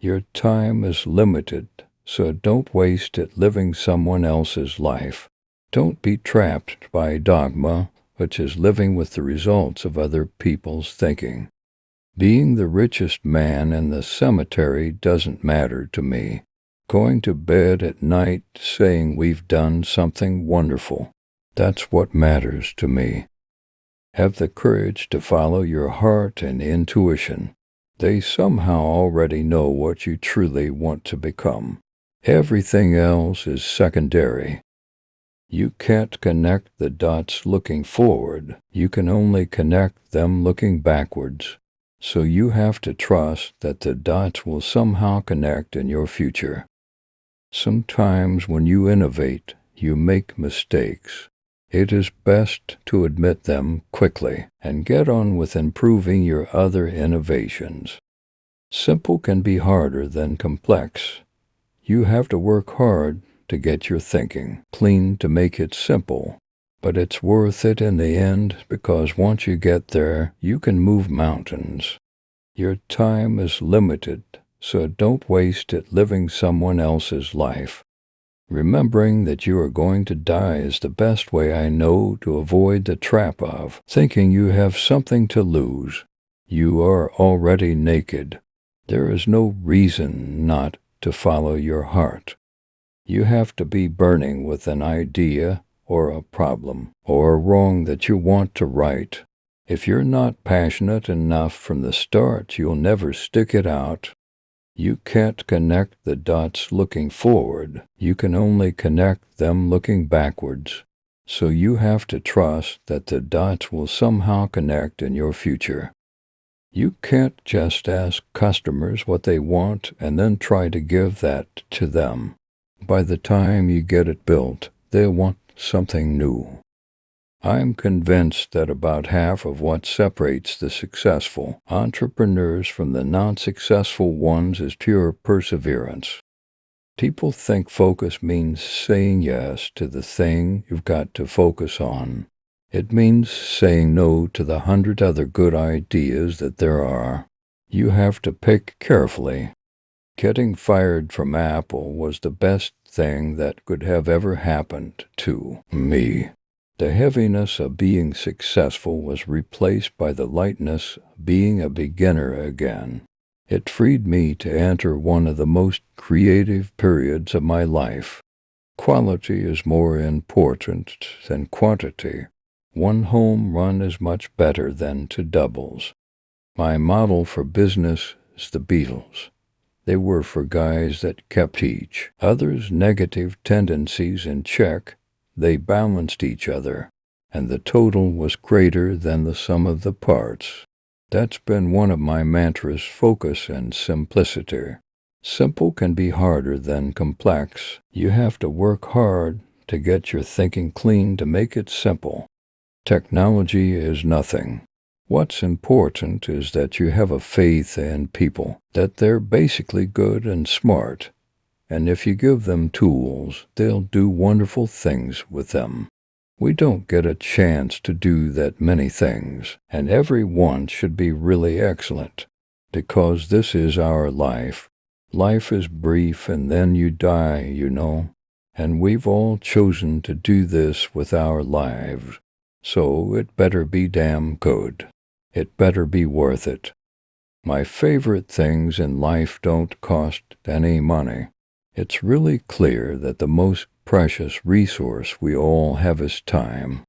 Your time is limited, so don't waste it living someone else's life. Don't be trapped by dogma, which is living with the results of other people's thinking. Being the richest man in the cemetery doesn't matter to me. Going to bed at night saying we've done something wonderful, that's what matters to me. Have the courage to follow your heart and intuition. They somehow already know what you truly want to become. Everything else is secondary. You can't connect the dots looking forward. You can only connect them looking backwards. So you have to trust that the dots will somehow connect in your future. Sometimes when you innovate, you make mistakes. It is best to admit them quickly and get on with improving your other innovations. Simple can be harder than complex. You have to work hard to get your thinking clean to make it simple. But it's worth it in the end because once you get there, you can move mountains. Your time is limited, so don't waste it living someone else's life. Remembering that you are going to die is the best way I know to avoid the trap of thinking you have something to lose. You are already naked. There is no reason not to follow your heart. You have to be burning with an idea or a problem or a wrong that you want to right. If you're not passionate enough from the start, you'll never stick it out. You can't connect the dots looking forward. You can only connect them looking backwards. So you have to trust that the dots will somehow connect in your future. You can't just ask customers what they want and then try to give that to them. By the time you get it built, they'll want something new. I'm convinced that about half of what separates the successful entrepreneurs from the non-successful ones is pure perseverance. People think focus means saying yes to the thing you've got to focus on. It means saying no to the 100 other good ideas that there are. You have to pick carefully. Getting fired from Apple was the best thing that could have ever happened to me. The heaviness of being successful was replaced by the lightness of being a beginner again. It freed me to enter one of the most creative periods of my life. Quality is more important than quantity. One home run is much better than two doubles. My model for business is the Beatles. They were for guys that kept each other's negative tendencies in check. They balanced each other, and the total was greater than the sum of the parts. That's been one of my mantras: focus and simplicity. Simple can be harder than complex. You have to work hard to get your thinking clean to make it simple. Technology is nothing. What's important is that you have a faith in people, that they're basically good and smart. And if you give them tools, they'll do wonderful things with them. We don't get a chance to do that many things, and every one should be really excellent, because this is our life. Life is brief and then you die, you know, and we've all chosen to do this with our lives. So it better be damn good. It better be worth it. My favorite things in life don't cost any money. It's really clear that the most precious resource we all have is time.